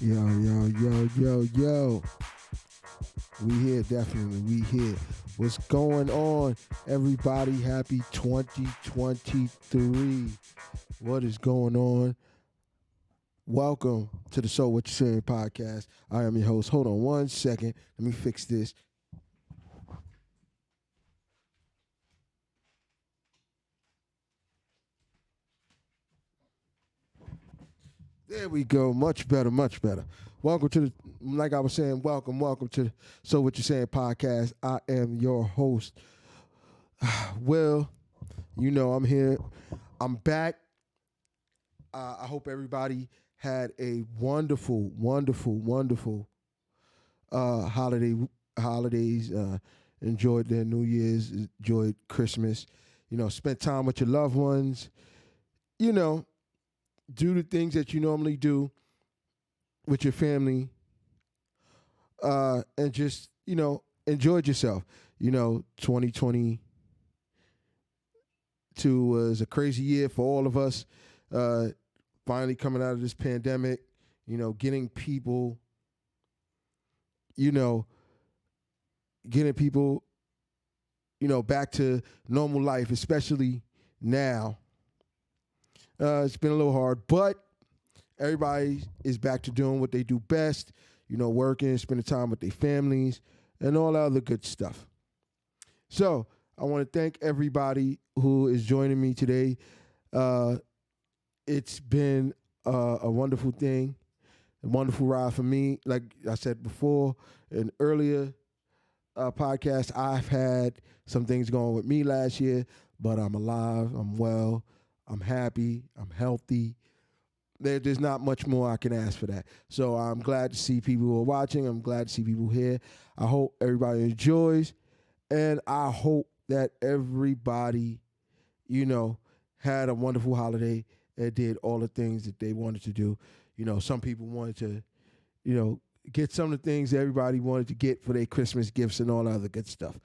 Yo, yo, yo, yo, yo. We here, definitely. We here. What's going on, everybody? Happy 2023. What is going on? Welcome to the So What You Saying podcast. I am your host. Hold on one second. Let me fix this. There we go. Much better, much better. Welcome to the, like I was saying, welcome to the So What You Saying podcast. I am your host, Will. You know I'm here. I'm back. I hope everybody had a wonderful holidays. Enjoyed their New Year's, enjoyed Christmas. You know, spent time with your loved ones. You know, do the things that you normally do with your family, and just enjoyed yourself. 2022 was a crazy year for all of us. Uh, Finally coming out of this pandemic, getting people, you know, getting people, back to normal life, especially now. It's been a little hard, but everybody is back to doing what they do best, working, spending time with their families, and all that other good stuff. So I want to thank everybody who is joining me today. Uh, it's been a wonderful thing, a wonderful ride for me. Like I said before, in earlier podcast, I've had some things going with me last year, but I'm alive, I'm well, I'm happy, I'm healthy. There's not much more I can ask for that. So I'm glad to see people who are watching. I'm glad to see people here. I hope everybody enjoys, and I hope that everybody, had a wonderful holiday and did all the things that they wanted to do. Some people wanted to, get some of the things that everybody wanted to get for their Christmas gifts and all that other good stuff.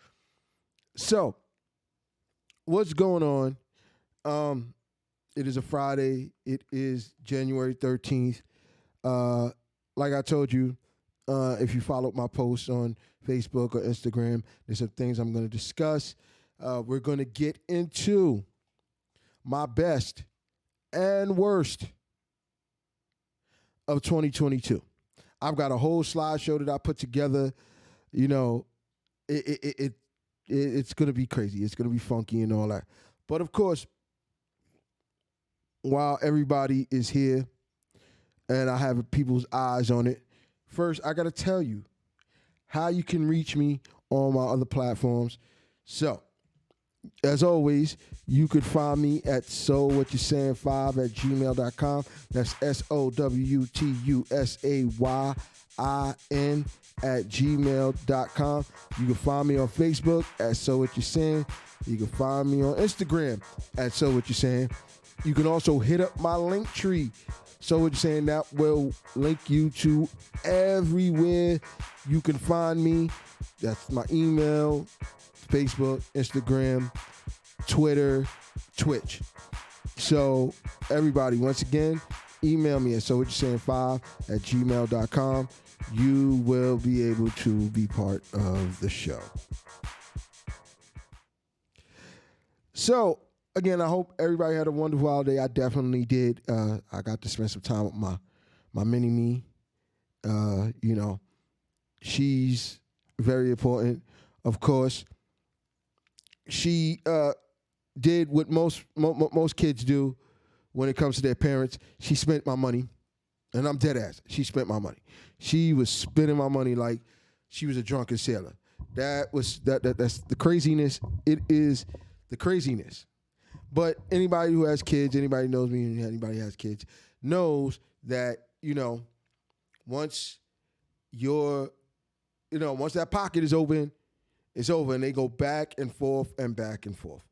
So, what's going on? It is a Friday. It is January 13th. Like I told you, if you followed my posts on Facebook or Instagram, there's some things I'm going to discuss. We're going to get into my best and worst of 2022. I've got a whole slideshow that I put together. You know, it's going to be crazy. It's going to be funky and all that. But of course, while everybody is here and I have people's eyes on it, first I got to tell you how you can reach me on my other platforms. So, as always, you could find me at sowwhatyousaying5@gmail.com. That's SOWTUSAYIN at gmail.com. You can find me on Facebook at So What You Saying. You can find me on Instagram at So What You Saying. You can also hit up my link tree. So What You Saying, that will link you to everywhere you can find me. That's my email, Facebook, Instagram, Twitter, Twitch. So everybody, once again, email me at sowwhatyousaying5@gmail.com. You will be able to be part of the show. So again, I hope everybody had a wonderful holiday. I definitely did. I got to spend some time with my mini me. She's very important, of course. She did what most kids do when it comes to their parents. She spent my money, and I'm dead ass. She spent my money. She was spending my money like she was a drunken sailor. That's the craziness. It is the craziness. But anybody who has kids, anybody knows me, and anybody has kids, knows that once once that pocket is open, it's over, and they go back and forth and back and forth.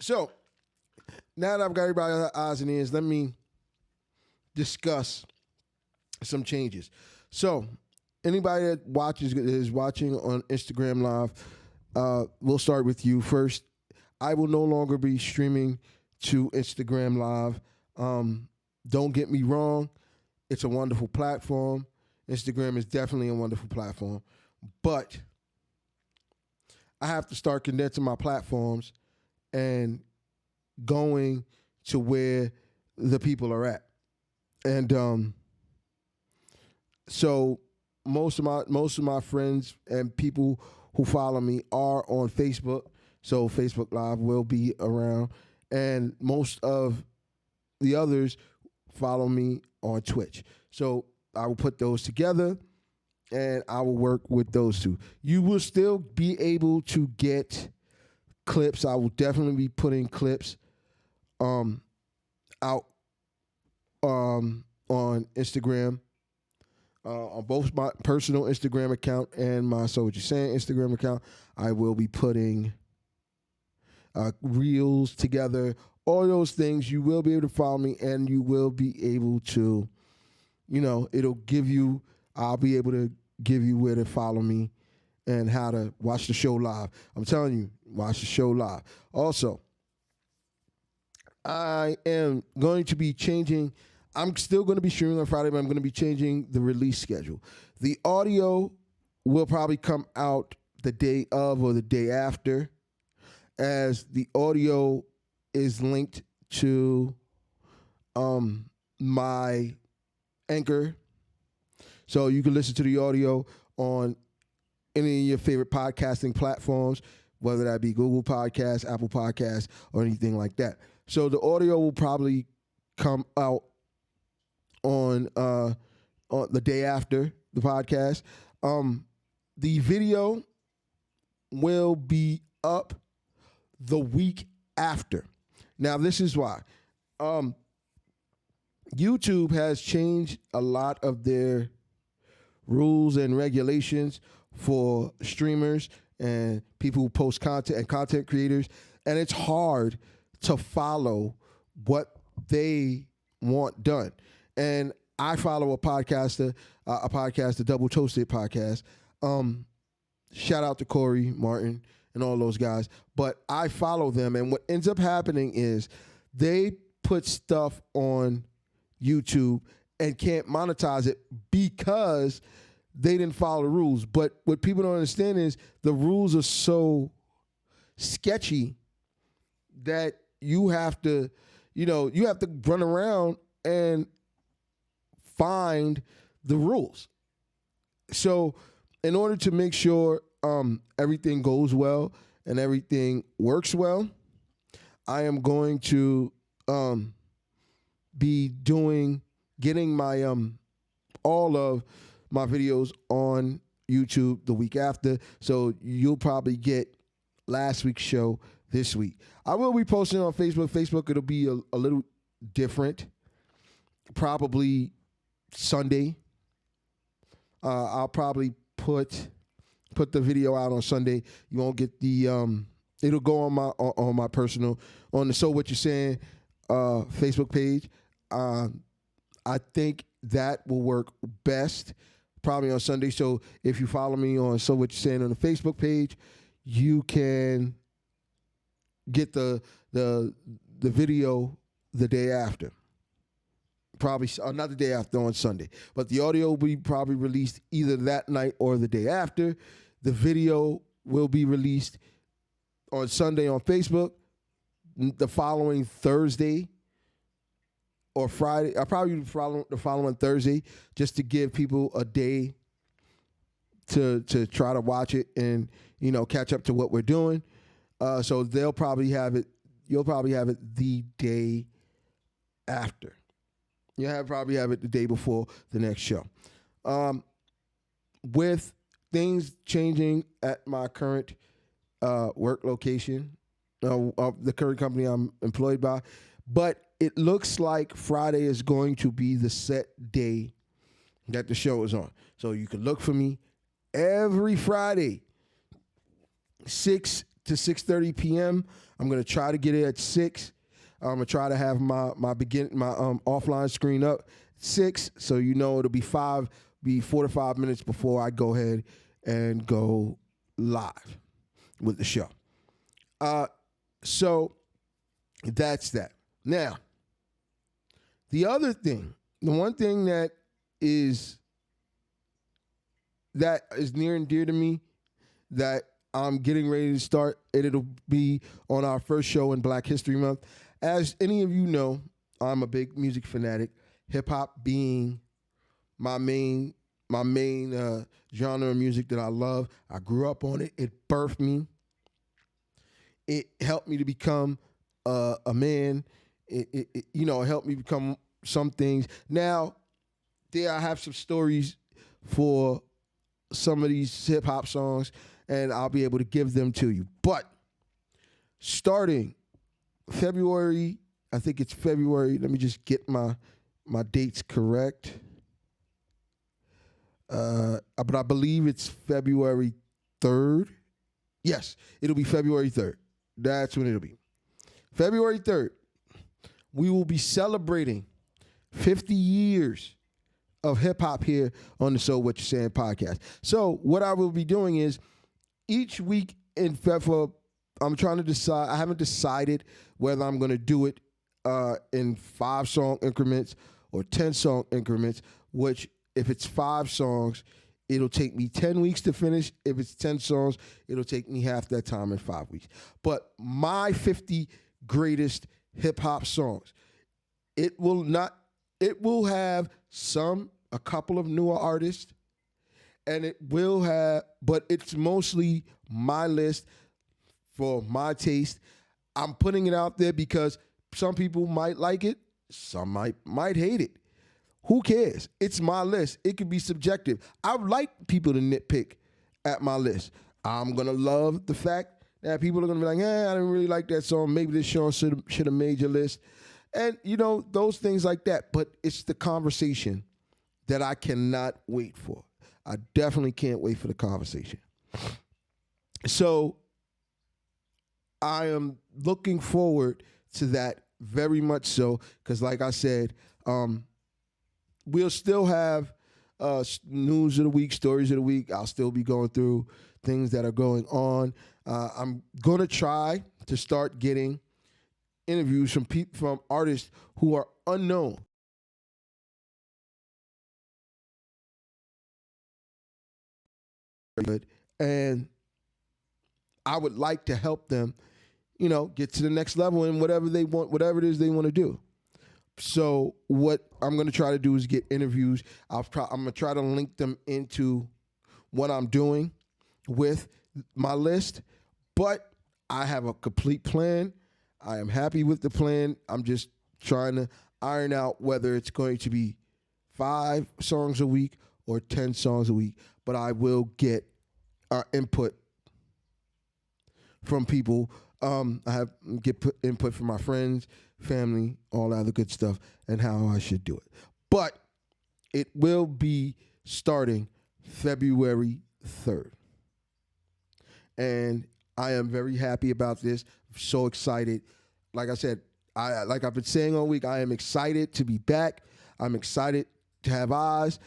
So now that I've got everybody's eyes and ears, let me discuss some changes. So anybody that is watching on Instagram Live, we'll start with you first. I will no longer be streaming to Instagram Live. Don't get me wrong, it's a wonderful platform. Instagram is definitely a wonderful platform, but I have to start condensing my platforms and going to where the people are at. And so most of my friends and people who follow me are on Facebook. So Facebook Live will be around, and most of the others follow me on Twitch. So I will put those together and I will work with those two. You will still be able to get clips. I will definitely be putting clips out on Instagram, on both my personal Instagram account and my So What You Saying Instagram account. I will be putting reels together, all those things. You will be able to follow me, and you will be able to, it'll give you, I'll be able to give you where to follow me and how to watch the show live. I'm telling you, watch the show live. Also, I am going to be changing. I'm still going to be streaming on Friday, but I'm going to be changing the release schedule. The audio will probably come out the day of or the day after, as the audio is linked to my Anchor. So you can listen to the audio on any of your favorite podcasting platforms, whether that be Google Podcasts, Apple Podcasts, or anything like that. So the audio will probably come out on the day after the podcast. The video will be up the week after. Now, this is why. YouTube has changed a lot of their rules and regulations for streamers and people who post content and content creators, and it's hard to follow what they want done. And I follow a podcaster, the Double Toasted podcast. Shout out to Corey Martin and all those guys. But I follow them, and what ends up happening is they put stuff on YouTube and can't monetize it because they didn't follow the rules. But what people don't understand is the rules are so sketchy that you have to run around and find the rules. So in order to make sure everything goes well and everything works well, I am going to be getting my all of my videos on YouTube the week after. So you'll probably get last week's show this week. I will be posting on Facebook. Facebook, it'll be a little different. Probably Sunday. I'll probably put the video out on Sunday. You won't get the it'll go on my personal, on the So What You Saying Facebook page. I think that will work best probably on Sunday. So if you follow me on So What You Saying on the Facebook page, you can get the video the day after. Probably not the day after, on Sunday. But the audio will be probably released either that night or the day after. The video will be released on Sunday on Facebook. The following Thursday or Friday, I'll probably the following Thursday, just to give people a day to try to watch it and catch up to what we're doing. So they'll probably have it. You'll probably have it the day after. You'll probably have it the day before the next show. With things changing at my current work location, of the current company I'm employed by, but it looks like Friday is going to be the set day that the show is on. So you can look for me every Friday, 6 to 6:30 p.m. I'm going to try to get it at 6. I'm going to try to have my offline screen up 6, so it'll be 4 to 5 minutes before I go ahead and go live with the show. So that's that. Now, The other thing, the one thing is that is near and dear to me that I'm getting ready to start, and it'll be on our first show in Black History Month. As any of you know, I'm a big music fanatic, hip hop being my main genre of music that I love. I grew up on it. It birthed me. It helped me to become a man. It helped me become some things. Now, I have some stories for some of these hip hop songs, and I'll be able to give them to you. But starting February, I think it's February. Let me just get my dates correct. But I believe it's February 3rd. Yes, it'll be February 3rd. That's when it'll be. February 3rd, we will be celebrating 50 years of hip hop here on the So What You Saying podcast. So what I will be doing is each week in February, I'm trying to decide. I haven't decided whether I'm going to do it in 5-song increments or 10-song increments, which if it's 5 songs, it'll take me 10 weeks to finish. If it's 10 songs, it'll take me half that time in 5 weeks. But my 50 greatest hip hop songs, it will have a couple of newer artists, and but it's mostly my list for my taste. I'm putting it out there because some people might like it, some might hate it. Who cares? It's my list. It could be subjective. I would like people to nitpick at my list. I'm going to love the fact that people are going to be like, I didn't really like that song. Maybe this song should have made your list. And, those things like that. But it's the conversation that I cannot wait for. I definitely can't wait for the conversation. So I am looking forward to that very much so, because like I said, we'll still have news of the week, stories of the week. I'll still be going through things that are going on. I'm going to try to start getting interviews from artists who are unknown. Good. And I would like to help them, get to the next level in whatever they want, whatever it is they want to do. So what I'm going to try to do is get interviews. I'm going to try to link them into what I'm doing with my list, but I have a complete plan. I am happy with the plan. I'm just trying to iron out whether it's going to be 5 songs a week or 10 songs a week, but I will get input from people. I get input from my friends, family, all that other good stuff, and how I should do it. But it will be starting February 3rd. And I am very happy about this. So excited. Like I said, like I've been saying all week, I am excited to be back. I'm excited to have eyes.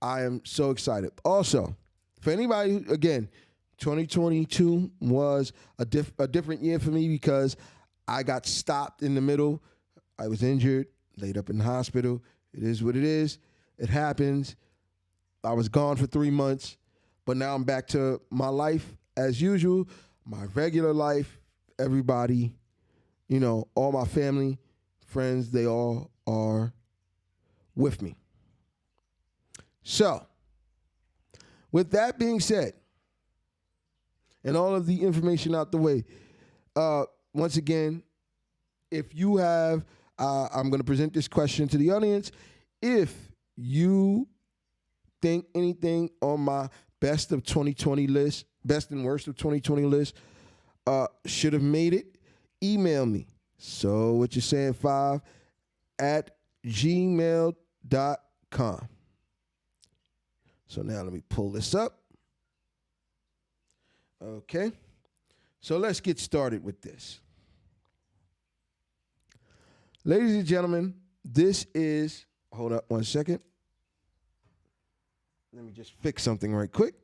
I am so excited. Also, for anybody, again, 2022 was a different year for me because I got stopped in the middle. I was injured, laid up in the hospital. It is what it is. It happens. I was gone for 3 months, but now I'm back to my life as usual, my regular life. Everybody, all my family, friends, they all are with me. So, with that being said, and all of the information out the way, once again, if you have, I'm going to present this question to the audience. If you think anything on my best of 2020 list, best and worst of 2020 list, should have made it, email me. So what you're saying 5 at gmail.com. So now let me pull this up. Okay. So let's get started with this. Ladies and gentlemen, this is, hold up 1 second. Let me just fix something right quick.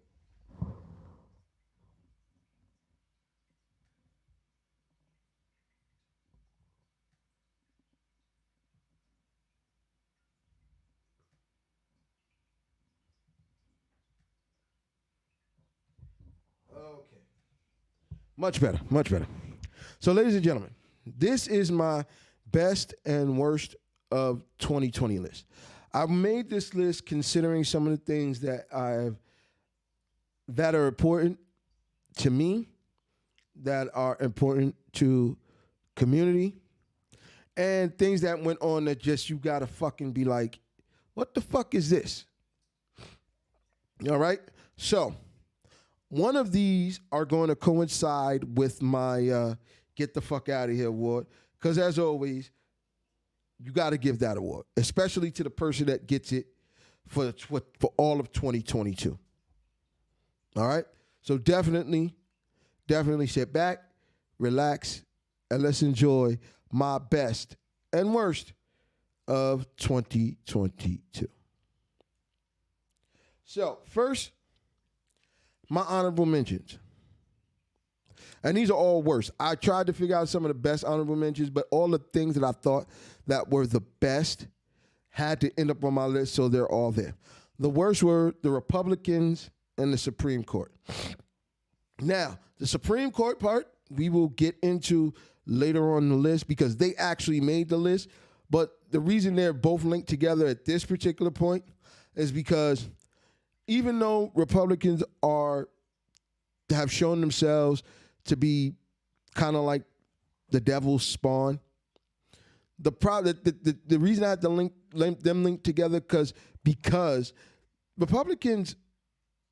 Much better, much better. So, ladies and gentlemen, this is my best and worst of 2020 list. I've made this list considering some of the things that are important to me, that are important to community, and things that went on that just you gotta fucking be like, what the fuck is this? All right. So one of these are going to coincide with my Get the Fuck Out of Here award. Because as always, you got to give that award, especially to the person that gets it for all of 2022. All right? So definitely sit back, relax, and let's enjoy my best and worst of 2022. So first, my honorable mentions. And these are all worst. I tried to figure out some of the best honorable mentions, but all the things that I thought that were the best had to end up on my list, so they're all there. The worst were the Republicans and the Supreme Court. Now, the Supreme Court part, we will get into later on the list because they actually made the list. But the reason they're both linked together at this particular point is because even though Republicans have shown themselves to be kind of like the devil's spawn, the reason I had to link them linked together because Republicans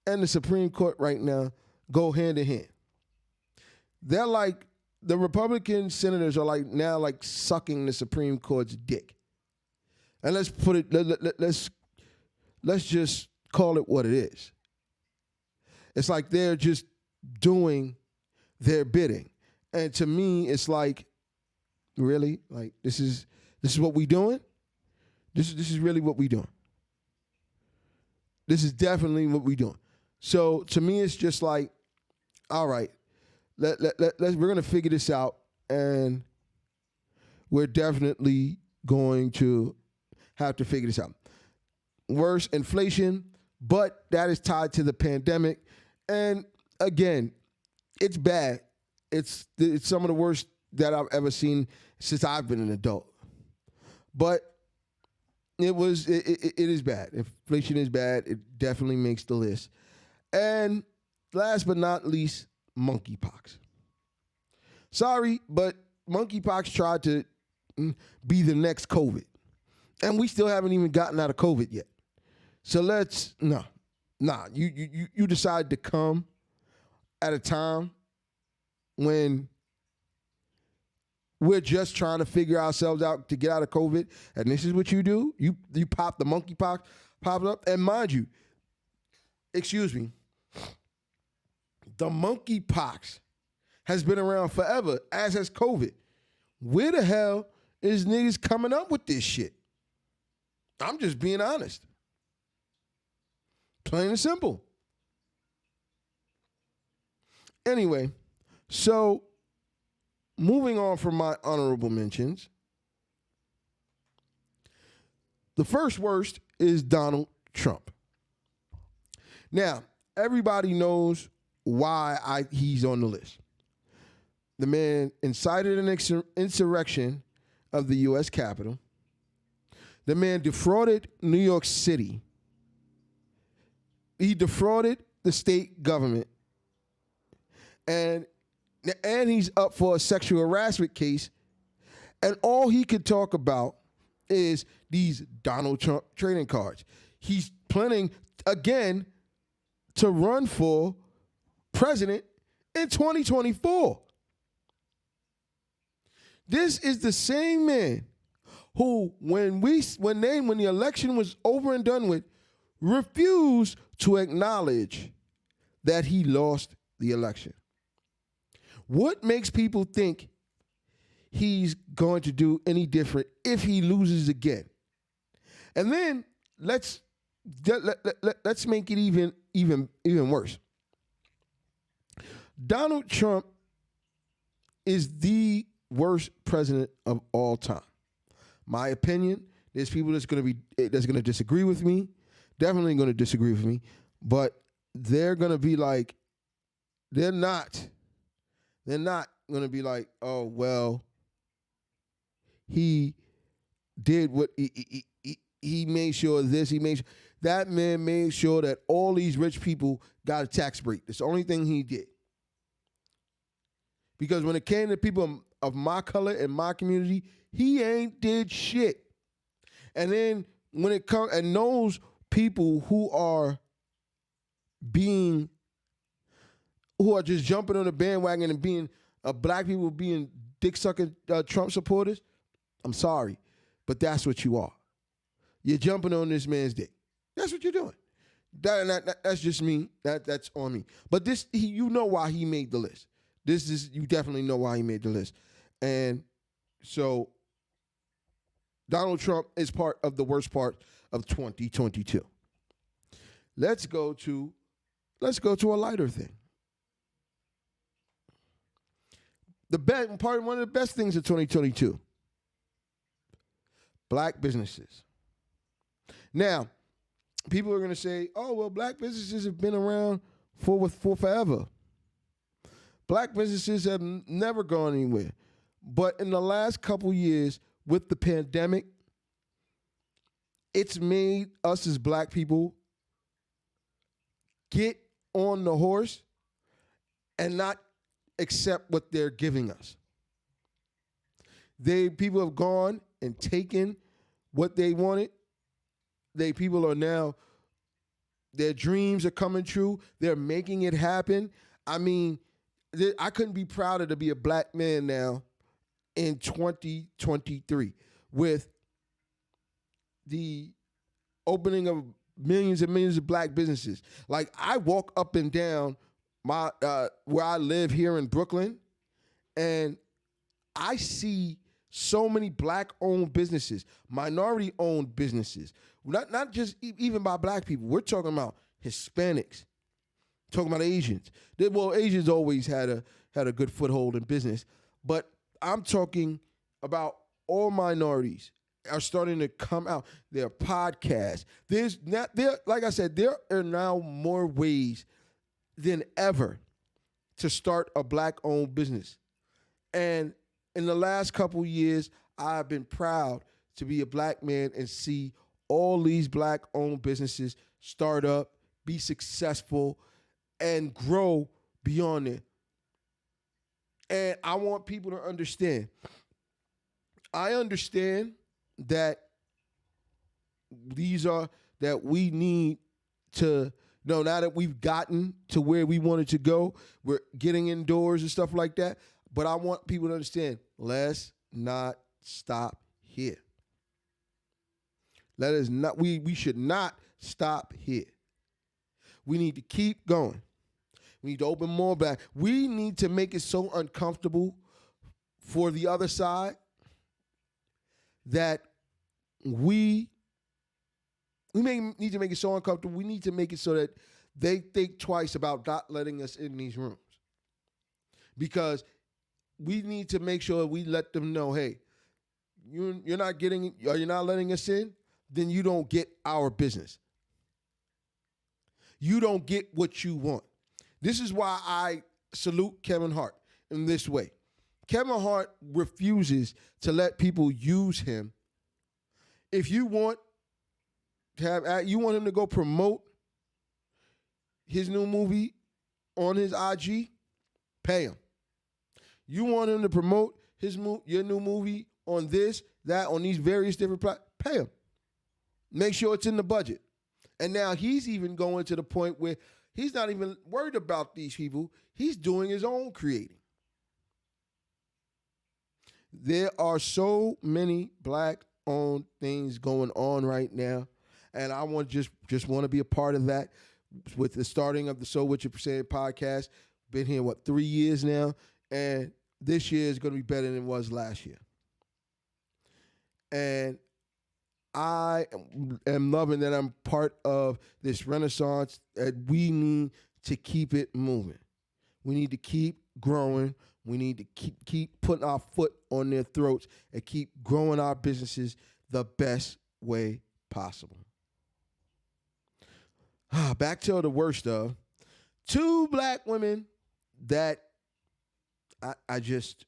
and the Supreme Court right now go hand in hand. They're like, the Republican senators are like now like sucking the Supreme Court's dick. And let's put it, let's just call it what it is. It's like they're just doing their bidding. And to me, it's like, really? Like this is what we doing? This is really what we doing. This is definitely what we doing. So to me, it's just like, all right, we're gonna figure this out, and we're definitely going to have to figure this out. Worse, inflation, but that is tied to the pandemic. And again, it's bad. It's some of the worst that I've ever seen since I've been an adult. But it is bad. Inflation is bad. It definitely makes the list. And last but not least, monkeypox. Sorry, but monkeypox tried to be the next COVID. And we still haven't even gotten out of COVID yet. So you decide to come at a time when we're just trying to figure ourselves out to get out of COVID, and this is what you do. You pop the monkeypox, pop it up, and mind you, excuse me, the monkeypox has been around forever, as has COVID. Where the hell is niggas coming up with this shit? I'm just being honest. Plain and simple. Anyway, so moving on from my honorable mentions, the first worst is Donald Trump. Now, everybody knows why he's on the list. The man incited an insurrection of the U.S. Capitol. The man defrauded New York City. He defrauded the state government. And he's up for a sexual harassment case. And all he could talk about is these Donald Trump trading cards. He's planning, again, to run for president in 2024. This is the same man who, when the election was over and done with, refused to acknowledge that he lost the election. What makes people think he's going to do any different if he loses again? And then let's make it even worse. Donald Trump is the worst president of all time. My opinion, there's people that's going to disagree with me, definitely going to disagree with me, but they're going to be like, they're not They're not going to be like, oh, well, he did what he made sure of this. He made sure. That man made sure that all these rich people got a tax break. That's the only thing he did. Because when it came to people of my color and my community, he ain't did shit. And then when it comes, and those people who are just jumping on the bandwagon and being black people being dick sucking Trump supporters, I'm sorry, but that's what you are. You're jumping on this man's dick. That's what you're doing. That's just me. That's on me. But you know why he made the list. You definitely know why he made the list. And so Donald Trump is part of the worst part of 2022. Let's go to a lighter thing. One of the best things of 2022. Black businesses. Now, people are going to say, oh, well, black businesses have been around for forever. Black businesses have never gone anywhere. But in the last couple years, with the pandemic, it's made us as black people get on the horse and not accept what they're giving us. People have gone and taken what they wanted. People are now, their dreams are coming true. They're making it happen. I mean, I couldn't be prouder to be a black man now in 2023 with the opening of millions and millions of black businesses. Like, I walk up and down my where I live here in Brooklyn, and I see so many black-owned businesses, minority-owned businesses, not just even by black people. We're talking about Hispanics, talking about Asians. Well, Asians always had a good foothold in business, but I'm talking about all minorities are starting to come out. There are podcasts. Like I said, there are now more ways than ever to start a black-owned business. And in the last couple years, I've been proud to be a black man and see all these black-owned businesses start up, be successful, and grow beyond it. And I want people to understand. I understand that that we need to know, now that we've gotten to where we wanted to go, we're getting indoors and stuff like that. But I want people to understand, let's not stop here. We should not stop here. We need to keep going. We need to open more back. We need to make it so uncomfortable for the other side that we may need to make it so uncomfortable. We need to make it so that they think twice about not letting us in these rooms. Because we need to make sure we let them know, hey, you're not letting us in, then you don't get our business. You don't get what you want. This is why I salute Kevin Hart in this way. Kevin Hart refuses to let people use him. If you want him to go promote his new movie on his IG, pay him. You want him to promote your new movie on this, that, on these various different platforms, pay him. Make sure it's in the budget. And now he's even going to the point where he's not even worried about these people. He's doing his own creating. There are so many black-owned things going on right now, and I want just want to be a part of that. With the starting of the So What You're Saying podcast, been here 3 years now, and this year is going to be better than it was last year. And I am loving that I'm part of this renaissance, and we need to keep it moving. We need to keep growing. We need to keep putting our foot on their throats and keep growing our businesses the best way possible. Back to the worst of 2 black women that I just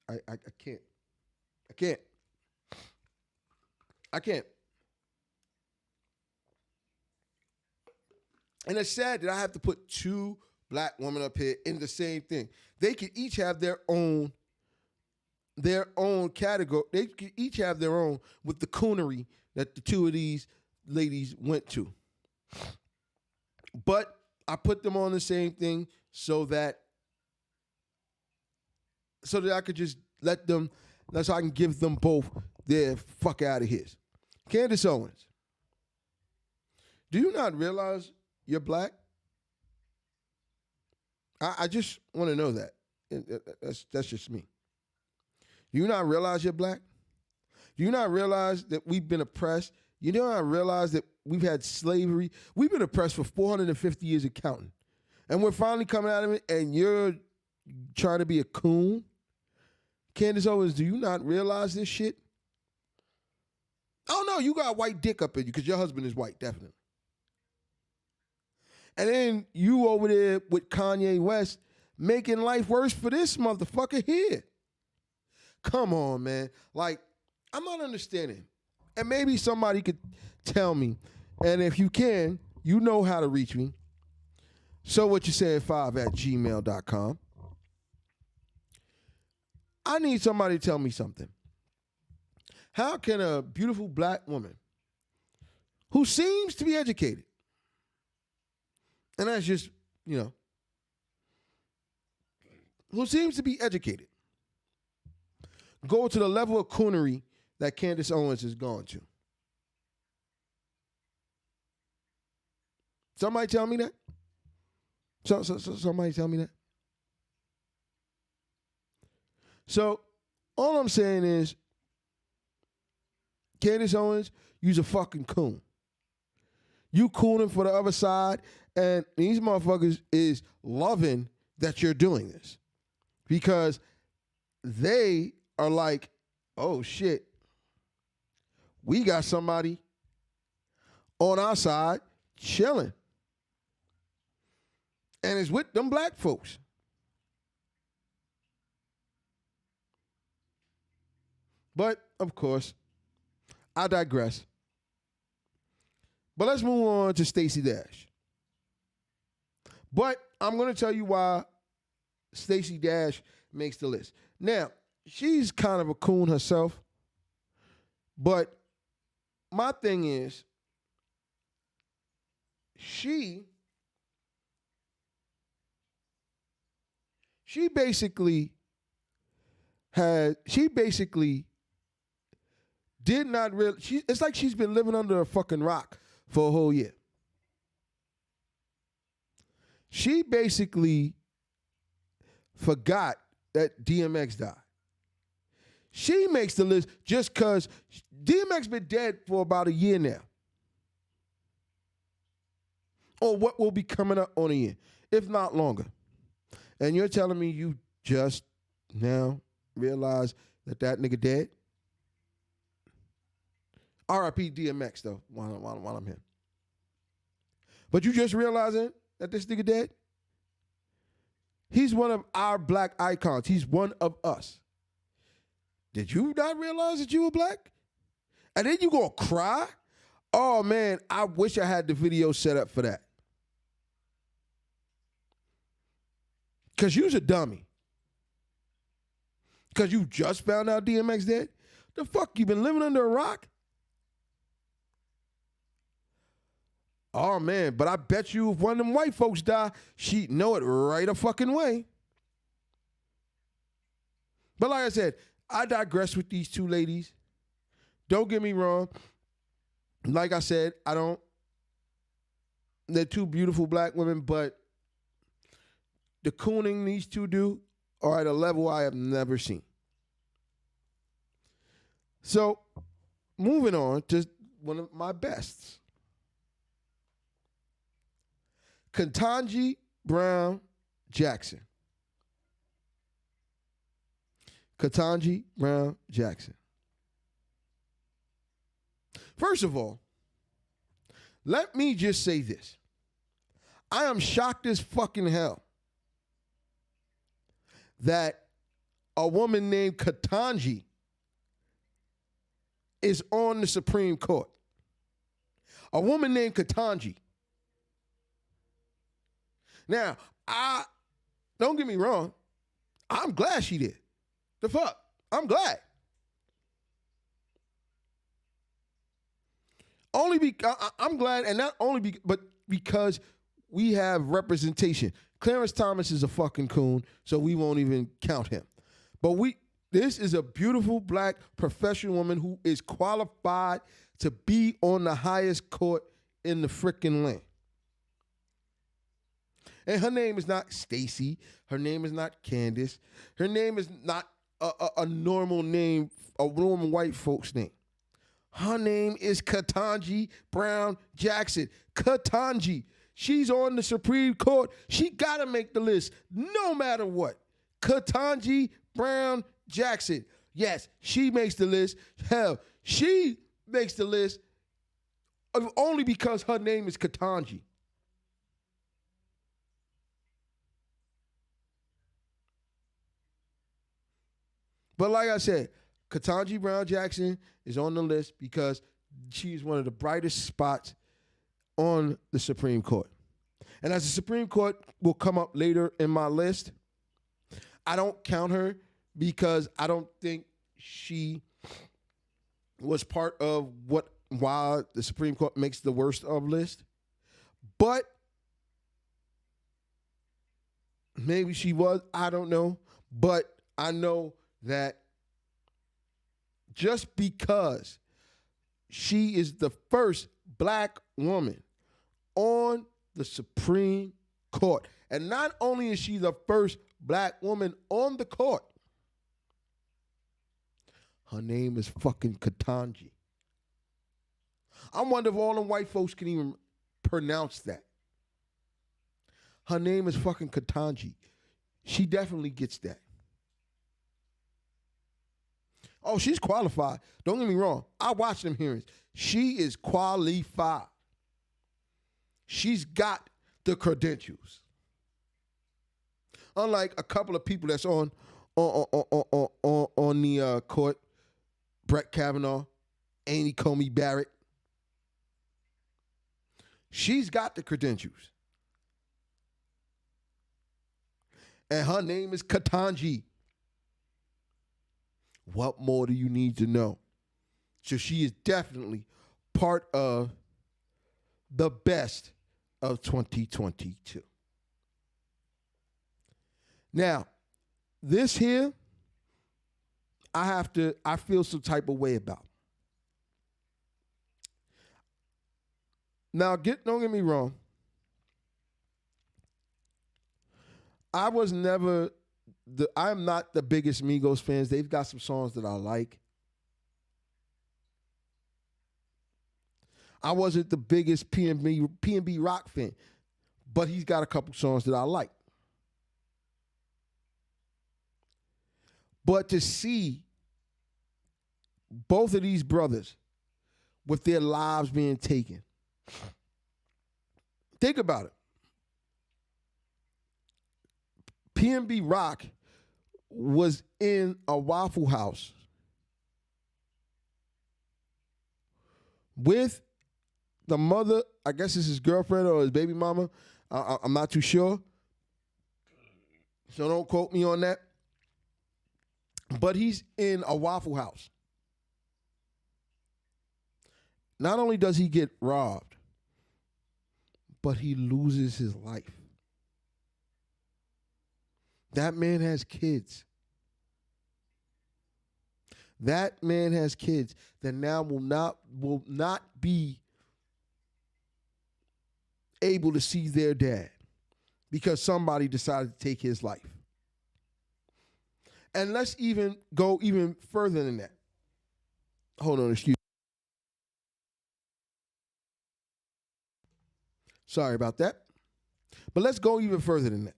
I can't. I can't. I can't. And it's sad that I have to put two black women up here in the same thing. They could each have their own category. They could each have their own with the coonery that the two of these ladies went to. But I put them on the same thing so that I could just let them, that's how I can give them both their fuck out of here. Candace Owens, do you not realize you're black? I just want to know that. That's just me. Do you not realize you're black? Do you not realize that we've been oppressed? You do not realize that we've had slavery? We've been oppressed for 450 years of counting. And we're finally coming out of it, and you're trying to be a coon? Candace Owens, do you not realize this shit? Oh, no, you got white dick up in you because your husband is white, definitely. And then you over there with Kanye West making life worse for this motherfucker here. Come on, man. Like, I'm not understanding. And maybe somebody could tell me. And if you can, you know how to reach me. So what you saying 5@gmail.com. I need somebody to tell me something. How can a beautiful black woman who seems to be educated, and that's just, who seems to be educated, go to the level of coonery that Candace Owens has gone to? Somebody tell me that? Somebody tell me that? So, all I'm saying is, Candace Owens, you's a fucking coon. You cooning for the other side, and these motherfuckers is loving that you're doing this. Because they are like, oh shit, we got somebody on our side chilling. And it's with them black folks. But, of course, I digress. But let's move on to Stacey Dash. But I'm going to tell you why Stacey Dash makes the list. Now, she's kind of a coon herself. But my thing is, she basically did not really, it's like she's been living under a fucking rock for a whole year. She basically forgot that DMX died. She makes the list just because DMX been dead for about a year now. Or what will be coming up on a year, if not longer. And you're telling me you just now realize that nigga dead? R.I.P. DMX, though, while I'm here. But you just realizing that this nigga dead? He's one of our black icons. He's one of us. Did you not realize that you were black? And then you gonna cry? Oh, man, I wish I had the video set up for that. Because you's a dummy. Because you just found out DMX dead? The fuck, you been living under a rock? Oh, man, but I bet you if one of them white folks die, she'd know it right a fucking way. But like I said, I digress with these two ladies. Don't get me wrong. Like I said, they're two beautiful black women, but the cooning these two do are at a level I have never seen. So, moving on to one of my bests. Ketanji Brown Jackson. Ketanji Brown Jackson. First of all, let me just say this. I am shocked as fucking hell that a woman named Ketanji is on the Supreme Court. A woman named Ketanji. Now, don't get me wrong, I'm glad she did. The fuck? I'm glad. I'm glad, and not only but because we have representation. Clarence Thomas is a fucking coon, so we won't even count him. But this is a beautiful black professional woman who is qualified to be on the highest court in the frickin' land. And her name is not Stacy. Her name is not Candace. Her name is not a normal name, a normal white folks name. Her name is Ketanji Brown Jackson. Ketanji. She's on the Supreme Court. She got to make the list no matter what. Ketanji Brown Jackson. Yes, she makes the list. Hell, she makes the list only because her name is Ketanji. But like I said, Ketanji Brown Jackson is on the list because she's one of the brightest spots on the Supreme Court. And as the Supreme Court will come up later in my list, I don't count her because I don't think she was part of why the Supreme Court makes the worst of list. But maybe she was, I don't know. But I know that just because she is the first black woman on the Supreme Court, and not only is she the first black woman on the court, her name is fucking Ketanji. I wonder if all the white folks can even pronounce that. Her name is fucking Ketanji. She definitely gets that. Oh, she's qualified. Don't get me wrong. I watched them hearings. She is qualified. She's got the credentials. Unlike a couple of people that's on the court, Brett Kavanaugh, Amy Coney Barrett. She's got the credentials. And her name is Ketanji. What more do you need to know? So she is definitely part of the best of 2022. Now, this here, I feel some type of way about. Now, don't get me wrong. I'm not the biggest Migos fans. They've got some songs that I like. I wasn't the biggest P&B Rock fan, but he's got a couple songs that I like. But to see both of these brothers with their lives being taken, think about it. P&B Rock was in a Waffle House with the mother, I guess it's his girlfriend or his baby mama. I'm not too sure. So don't quote me on that. But he's in a Waffle House. Not only does he get robbed, but he loses his life. That man has kids. That man has kids that now will not be able to see their dad because somebody decided to take his life. And let's even go even further than that. Hold on, excuse me. Sorry about that. But let's go even further than that.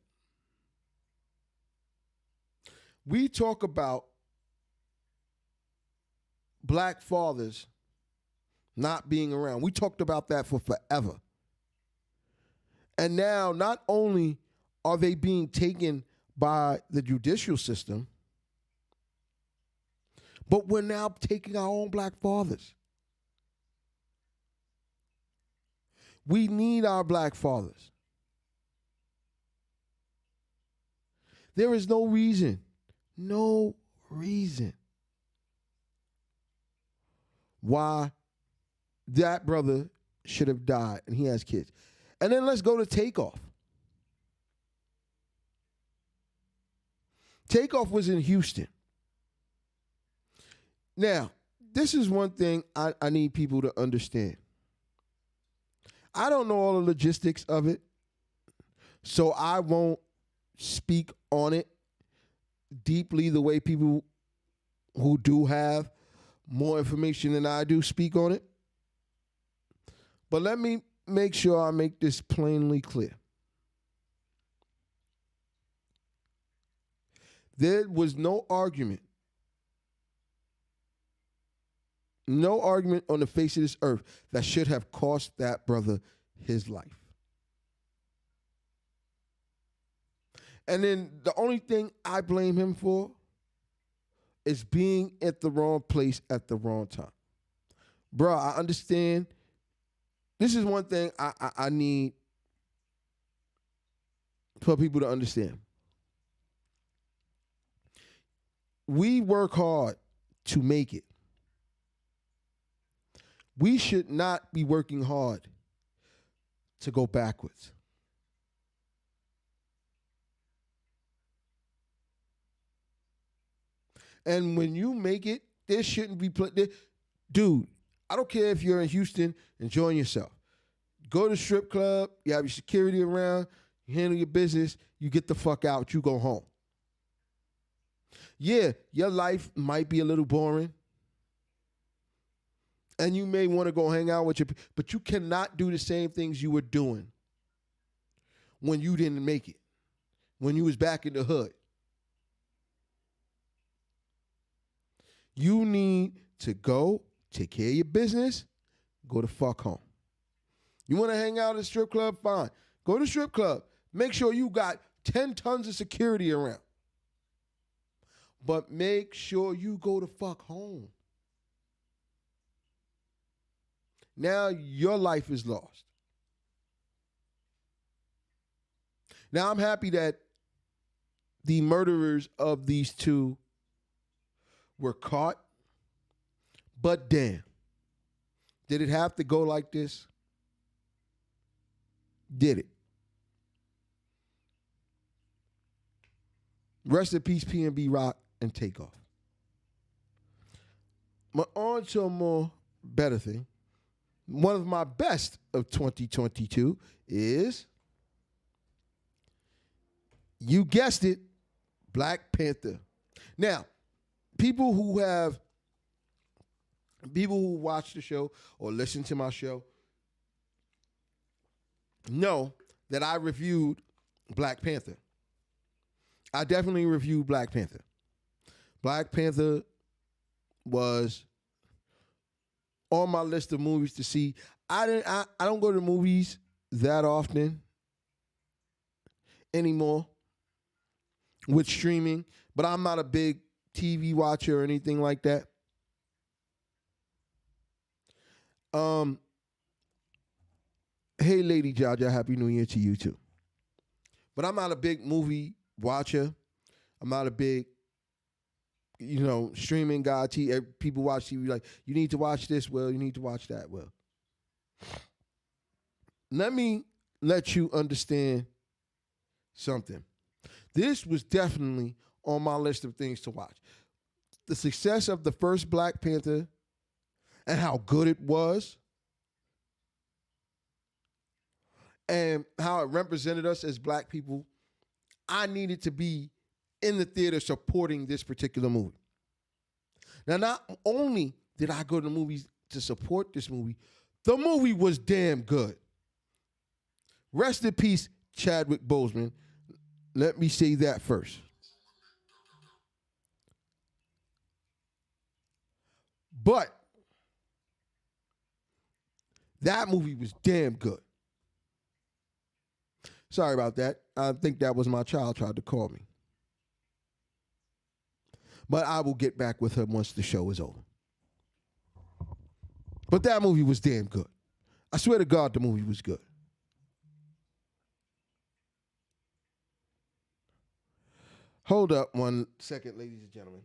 We talk about black fathers not being around. We talked about that for forever. And now not only are they being taken by the judicial system, but we're now taking our own black fathers. We need our black fathers. There is no reason why that brother should have died and he has kids. And then let's go to Takeoff. Takeoff was in Houston. Now, this is one thing I need people to understand. I don't know all the logistics of it, so I won't speak on it deeply the way people who do have more information than I do speak on it. But let me make sure I make this plainly clear. There was no argument on the face of this earth that should have cost that brother his life. And then the only thing I blame him for is being at the wrong place at the wrong time. Bro, I understand. This is one thing I need for people to understand. We work hard to make it. We should not be working hard to go backwards. And when you make it, there shouldn't be dude, I don't care if you're in Houston enjoying yourself. Go to the strip club, you have your security around, you handle your business, you get the fuck out, you go home. Yeah, your life might be a little boring. And you may want to go hang out with but you cannot do the same things you were doing when you didn't make it, when you was back in the hood. You need to go take care of your business, go the fuck home. You want to hang out at a strip club? Fine. Go to the strip club. Make sure you got 10 tons of security around. But make sure you go the fuck home. Now your life is lost. Now I'm happy that the murderers of these two were caught, but damn, did it have to go like this? Did it? Rest in peace, PNB Rock and Takeoff. But on to a more better thing. One of my best of 2022 is, you guessed it, Black Panther. Now, people who watch the show or listen to my show know that I reviewed Black Panther. I definitely reviewed Black Panther. Black Panther was on my list of movies to see. I don't go to movies that often anymore with streaming, but I'm not a big TV watcher or anything like that. Hey, Lady Jaja, Happy New Year to you too. But I'm not a big movie watcher. I'm not a big, streaming guy. People watch TV like, you need to watch this, Will. You need to watch that, Will. Let me let you understand something. This was definitely on my list of things to watch. The success of the first Black Panther and how good it was and how it represented us as black people, I needed to be in the theater supporting this particular movie. Now, not only did I go to the movies to support this movie, the movie was damn good. Rest in peace, Chadwick Boseman. Let me say that first. But that movie was damn good. Sorry about that. I think that was my child tried to call me. But I will get back with her once the show is over. But that movie was damn good. I swear to God, the movie was good. Hold up 1 second, ladies and gentlemen,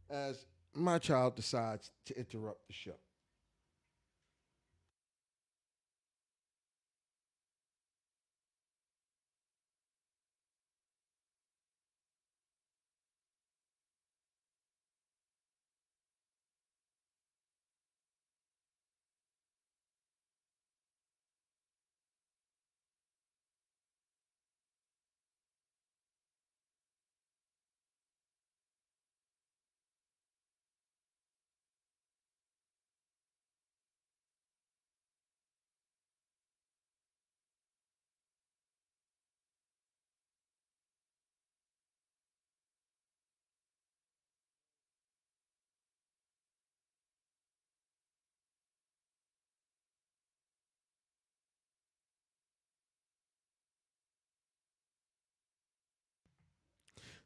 as my child decides to interrupt the show.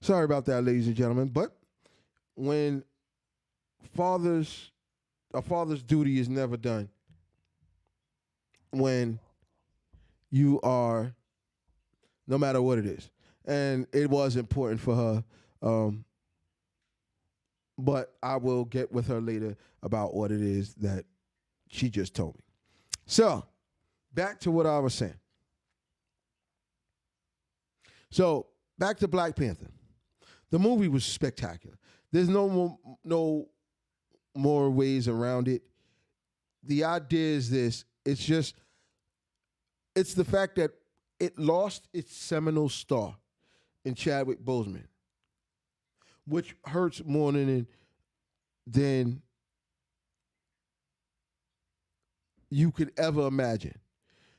Sorry about that, ladies and gentlemen, but when fathers a father's duty is never done when you are, no matter what it is. And it was important for her. But I will get with her later about what it is that she just told me. So, back to what I was saying. So, back to Black Panther. The movie was spectacular. There's no more ways around it. The idea is this. It's the fact that it lost its seminal star in Chadwick Boseman, which hurts more than you could ever imagine,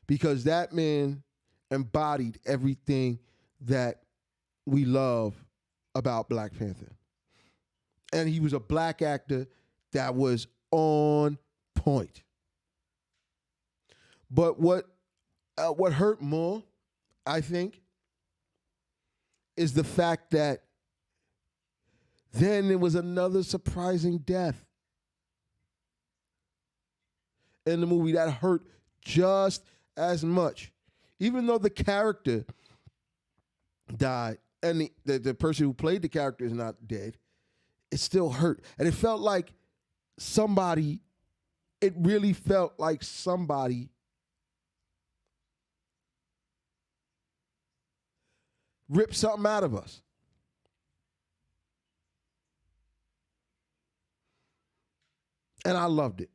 because that man embodied everything that we love about Black Panther. And he was a black actor that was on point. But what hurt more, I think, is the fact that then there was another surprising death in the movie that hurt just as much. Even though the character died and the person who played the character is not dead, it still hurt. And it felt like it really felt like somebody ripped something out of us. And I loved it.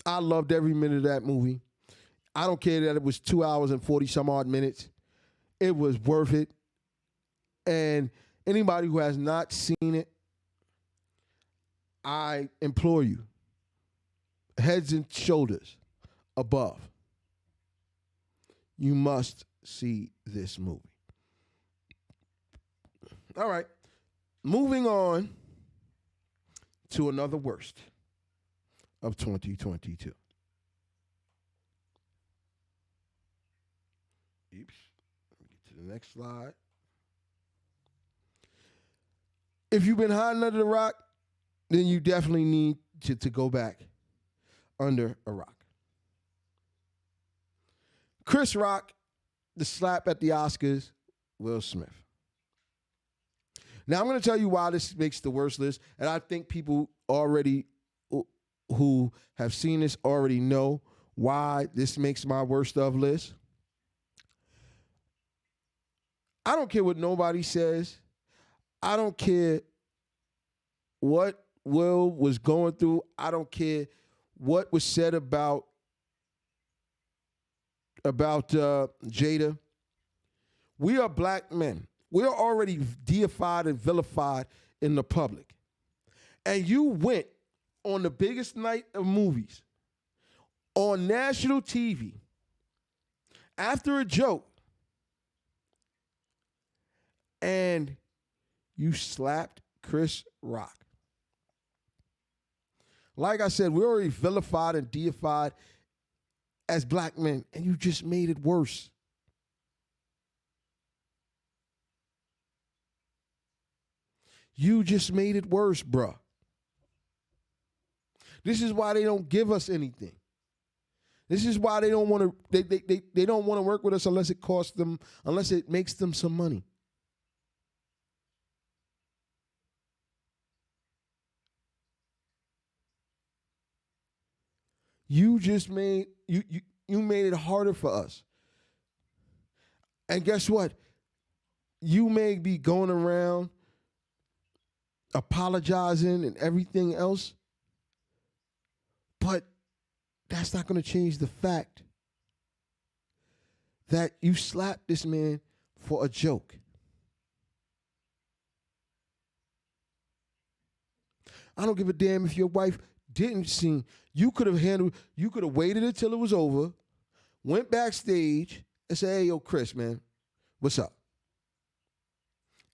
I loved every minute of that movie. I don't care that it was 2 hours and 40 some odd minutes. It was worth it. And anybody who has not seen it, I implore you, heads and shoulders above, you must see this movie. All right. Moving on to another worst of 2022. Oops. Let me get to the next slide. If you've been hiding under the rock, then you definitely need to go back under a rock. Chris Rock, the slap at the Oscars, Will Smith. Now, I'm going to tell you why this makes the worst list, and I think people already who have seen this already know why this makes my worst of list. I don't care what nobody says. I don't care what Will was going through. I don't care what was said about Jada. We are black men. We are already deified and vilified in the public. And you went on the biggest night of movies on national TV after a joke and you slapped Chris Rock. Like I said, we're already vilified and deified as black men, and you just made it worse. You just made it worse, bruh. This is why they don't give us anything. This is why they don't want to. They don't want to work with us unless it costs them, unless it makes them some money. You just made you made it harder for us. And guess what? You may be going around apologizing and everything else, but that's not going to change the fact that you slapped this man for a joke. I don't give a damn if your wife didn't see. You could have waited until it was over, went backstage and said, hey, yo, Chris, man, what's up?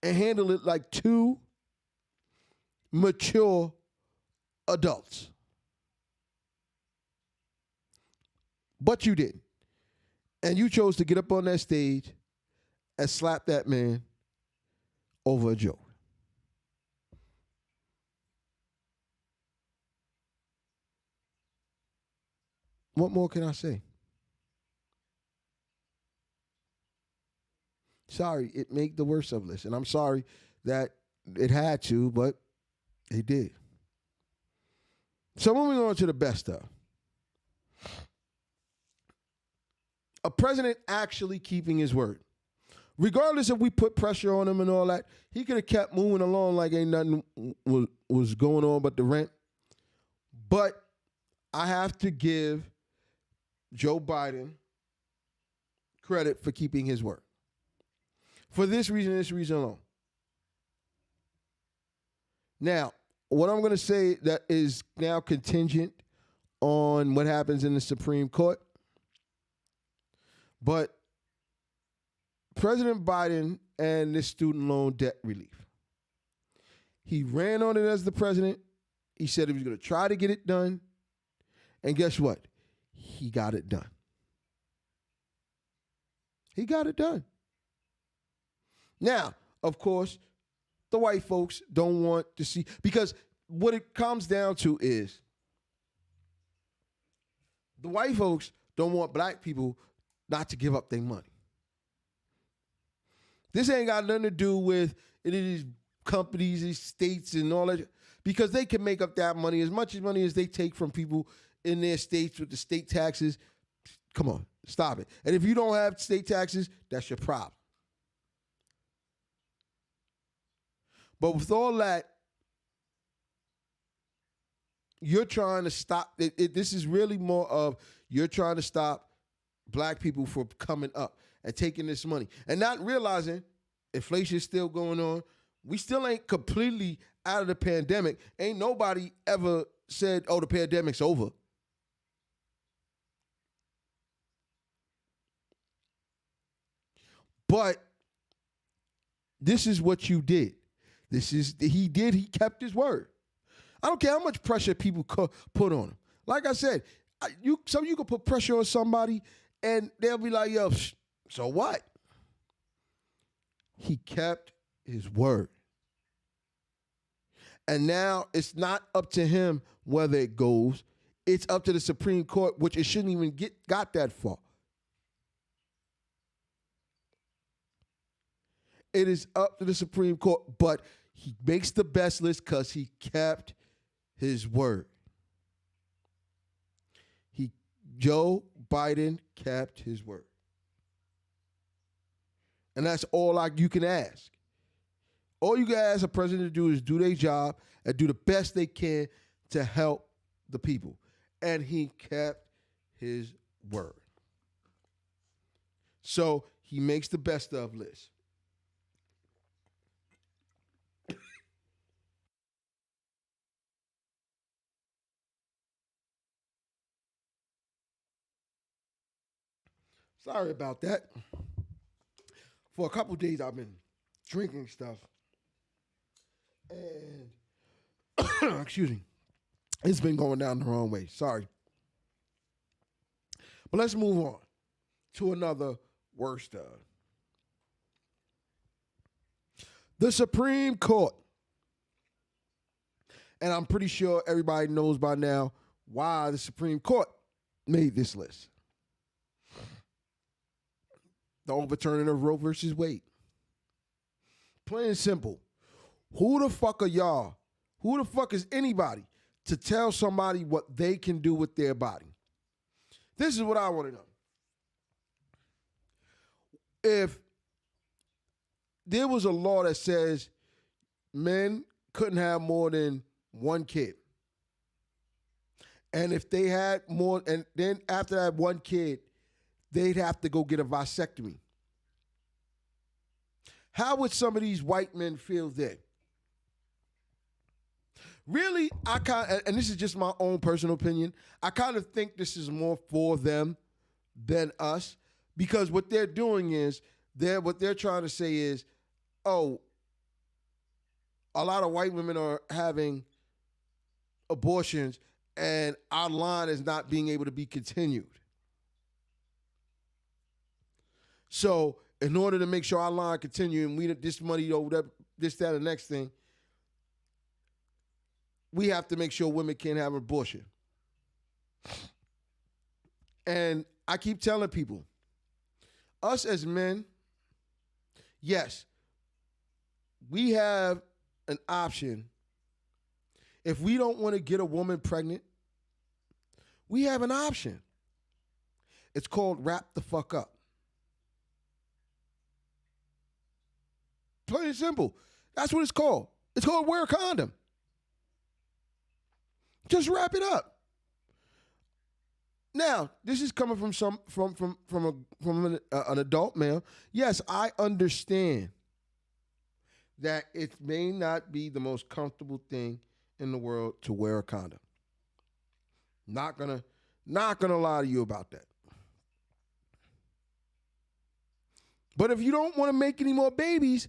And handle it like two mature adults. But you didn't. And you chose to get up on that stage and slap that man over a joke. What more can I say? Sorry, it made the worst of this. And I'm sorry that it had to, but it did. So moving on to the best of. A president actually keeping his word. Regardless if we put pressure on him and all that, he could have kept moving along like ain't nothing was going on but the rent. But I have to give Joe Biden credit for keeping his word. For this reason alone. Now, what I'm going to say that is now contingent on what happens in the Supreme Court. But President Biden and this student loan debt relief. He ran on it as the president. He said he was going to try to get it done. And guess what? He got it done. He got it done. Now, of course, the white folks don't want to see, because what it comes down to is the white folks don't want black people not to give up their money. This ain't got nothing to do with any of these companies, these states and all that, because they can make up that money, as much money as they take from people in their states with the state taxes. Come on, stop it. And if you don't have state taxes, that's your problem. But with all that, you're trying to stop. This is really more of you're trying to stop black people from coming up and taking this money and not realizing inflation is still going on. We still ain't completely out of the pandemic. Ain't nobody ever said, oh, the pandemic's over. But this is what you did. He kept his word. I don't care how much pressure people put on him. Like I said, you can put pressure on somebody and they'll be like, yo, so what? He kept his word. And now it's not up to him whether it goes. It's up to the Supreme Court, which it shouldn't even got that far. It is up to the Supreme Court, but he makes the best list because he kept his word. Joe Biden kept his word. And that's all you can ask. All you can ask a president to do is do their job and do the best they can to help the people. And he kept his word. So he makes the best of list. Sorry about that. For a couple days, I've been drinking stuff. And, excuse me, it's been going down the wrong way. Sorry. But let's move on to another worst of. The Supreme Court And I'm pretty sure everybody knows by now why the Supreme Court made this list. The overturning of Roe versus Wade. Plain and simple. Who the fuck are y'all? Who the fuck is anybody to tell somebody what they can do with their body? This is what I want to know. If there was a law that says men couldn't have more than one kid, and if they had more, and then after that one kid, they'd have to go get a vasectomy, how would some of these white men feel then? Really, and this is just my own personal opinion, I kind of think this is more for them than us, because what they're doing is, what they're trying to say is, oh, a lot of white women are having abortions and our line is not being able to be continued. So in order to make sure our line continue and we this money over this, that, and the next thing, we have to make sure women can't have an abortion. And I keep telling people, us as men, yes, we have an option. If we don't want to get a woman pregnant, we have an option. It's called wrap the fuck up. Plain and simple. That's what it's called. It's called wear a condom. Just wrap it up. Now, this is coming from an adult male. Yes, I understand that it may not be the most comfortable thing in the world to wear a condom. Not gonna lie to you about that. But if you don't want to make any more babies,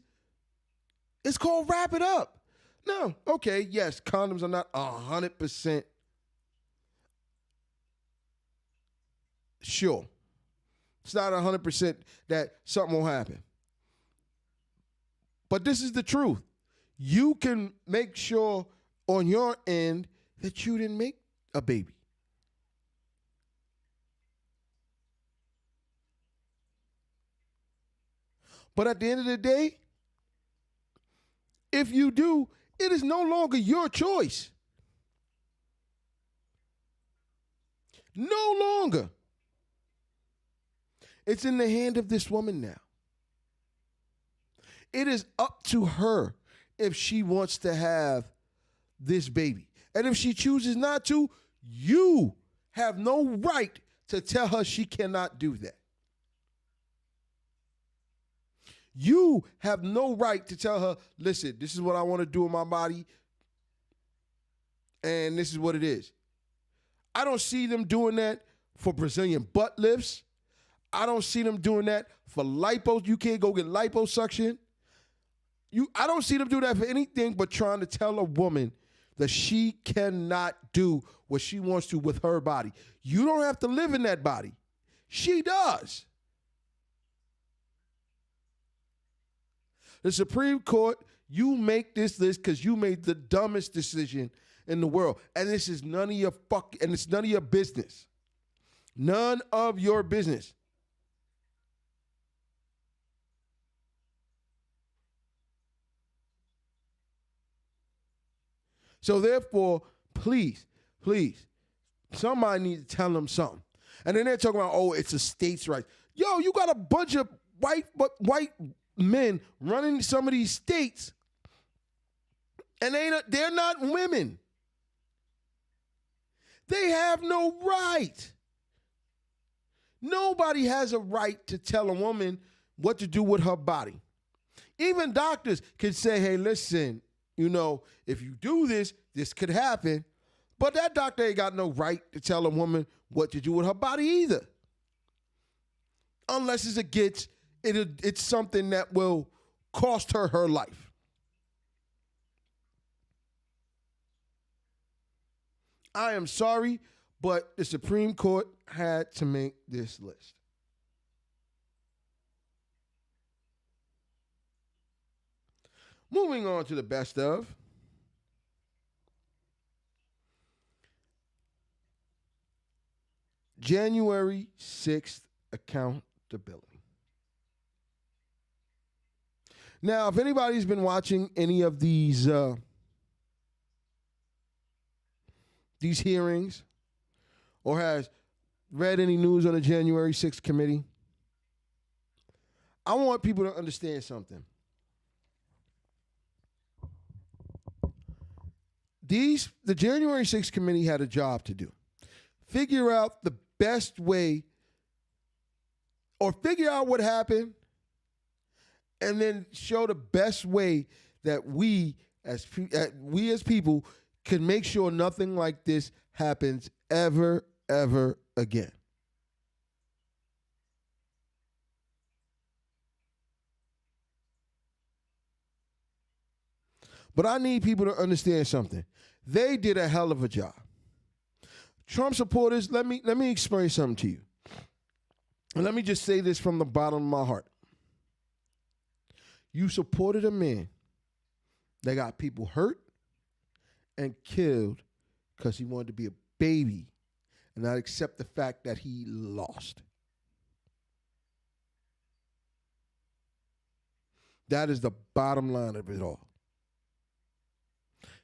it's called wrap it up. No, okay, yes, condoms are not 100% sure. It's not 100% that something will happen. But this is the truth. You can make sure on your end that you didn't make a baby. But at the end of the day, if you do, it is no longer your choice. No longer. It's in the hand of this woman now. It is up to her if she wants to have this baby. And if she chooses not to, you have no right to tell her she cannot do that. You have no right to tell her, listen, this is what I want to do in my body, and this is what it is. I don't see them doing that for Brazilian butt lifts. I don't see them doing that for lipo. You can't go get liposuction. I don't see them do that for anything but trying to tell a woman that she cannot do what she wants to with her body. You don't have to live in that body. She does. The Supreme Court, you make this list because you made the dumbest decision in the world. And this is none of your it's none of your business. None of your business. So therefore, please, somebody needs to tell them something. And then they're talking about, oh, it's a states' right. Yo, you got a bunch of white men running some of these states, and they're not women. They have no right. Nobody has a right to tell a woman what to do with her body. Even doctors can say, hey, listen, if you do this, this could happen. But that doctor ain't got no right to tell a woman what to do with her body either. Unless it's something that will cost her life. I am sorry, but the Supreme Court had to make this list. Moving on to the best of. January 6th accountability. Now, if anybody's been watching any of these hearings or has read any news on the January 6th committee, I want people to understand something. The January 6th committee had a job to do. Figure out the best way, or figure out what happened, and then show the best way that we as people can make sure nothing like this happens ever again. But I need people to understand something. They did a hell of a job. Trump supporters, let me explain something to you. And let me just say this from the bottom of my heart. You supported a man that got people hurt and killed because he wanted to be a baby and not accept the fact that he lost. That is the bottom line of it all.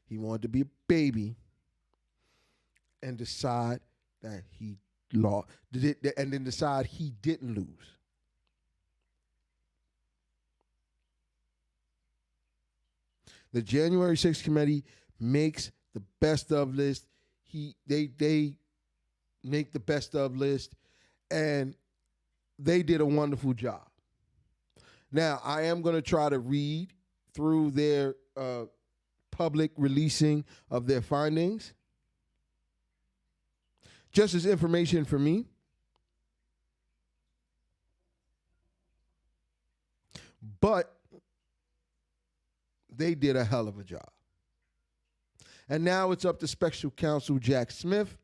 He wanted to be a baby and decide that he lost, and then decide he didn't lose. The January 6th committee makes the best of list. They make the best of list, and they did a wonderful job. Now, I am going to try to read through their public releasing of their findings, just as information for me. But they did a hell of a job. And now it's up to Special Counsel Jack Smith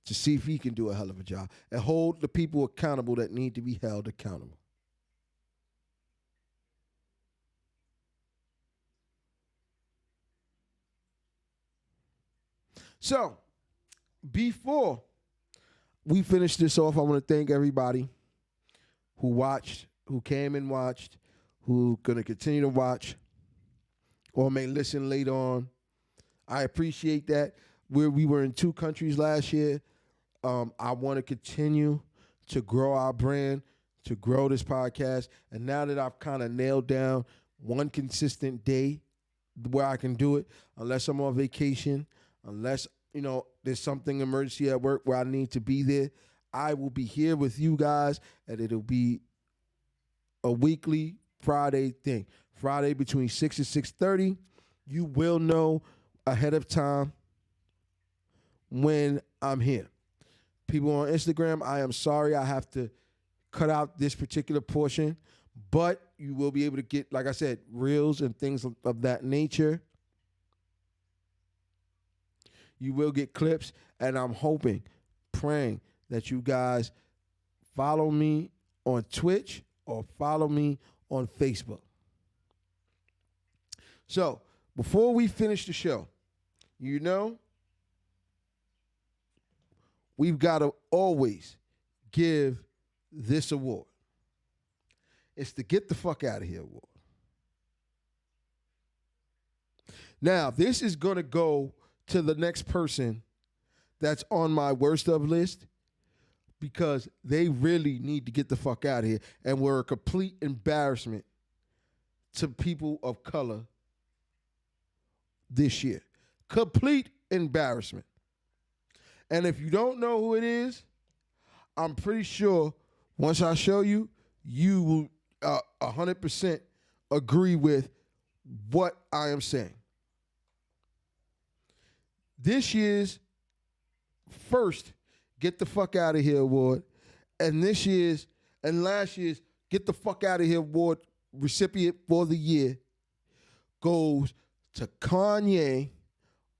to see if he can do a hell of a job and hold the people accountable that need to be held accountable. So, before we finish this off, I want to thank everybody who watched, who came and watched, who going to continue to watch or may listen later on. I appreciate that. We were in 2 countries last year. I want to continue to grow our brand, to grow this podcast. And now that I've kind of nailed down one consistent day where I can do it, unless I'm on vacation, unless, there's something emergency at work where I need to be there, I will be here with you guys, and it'll be a weekly Friday thing. Friday between 6 and 6:30. You will know ahead of time when I'm here. People on Instagram, I am sorry I have to cut out this particular portion, but you will be able to get, like I said, reels and things of that nature. You will get clips, and I'm hoping, praying that you guys follow me on Twitch or follow me on Facebook. So, before we finish the show, we've got to always give this award. It's the Get the Fuck Out of Here award. Now, this is going to go to the next person that's on my worst of list because they really need to get the fuck out of here and were a complete embarrassment to people of color this year. Complete embarrassment. And if you don't know who it is, I'm pretty sure once I show you, you will 100% agree with what I am saying. This year's first Get the Fuck Out of Here award and last year's Get the Fuck Out of Here award recipient for the year goes to Kanye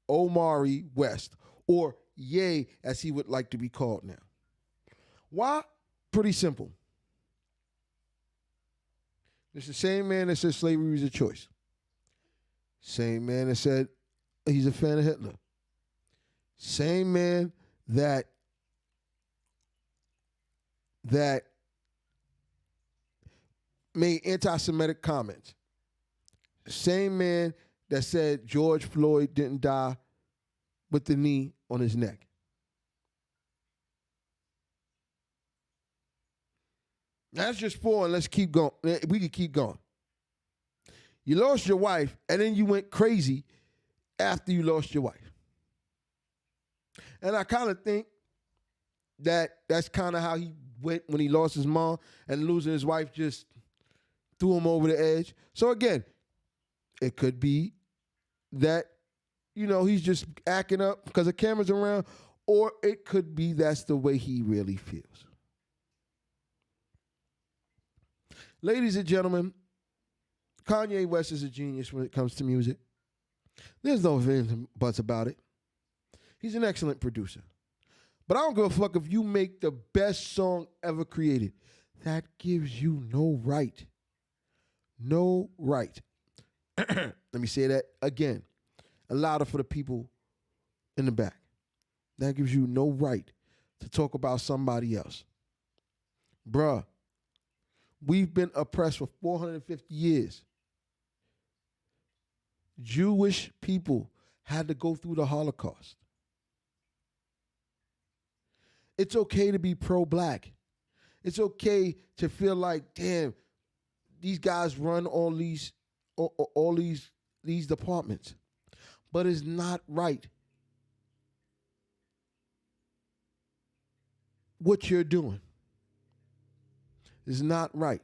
Omari West, or Ye as he would like to be called now. Why? Pretty simple. It's the same man that said slavery is a choice. Same man that said he's a fan of Hitler. Same man that that made anti-Semitic comments. Same man that said George Floyd didn't die with the knee on his neck. That's just four, and let's keep going. We can keep going. You lost your wife, and then you went crazy after you lost your wife. And I kind of think that that's kind of how he went when he lost his mom, and losing his wife just threw him over the edge. So again, it could be that, he's just acting up because the camera's around, or it could be that's the way he really feels. Ladies and gentlemen, Kanye West is a genius when it comes to music. There's no ifs and buts about it. He's an excellent producer. But I don't give a fuck if you make the best song ever created. That gives you no right. No right. Let me say that again. Louder for the people in the back. That gives you no right to talk about somebody else. Bruh, we've been oppressed for 450 years. Jewish people had to go through the Holocaust. It's okay to be pro-black. It's okay to feel like, damn, these guys run all these departments. But it's not right what you're doing. It's not right.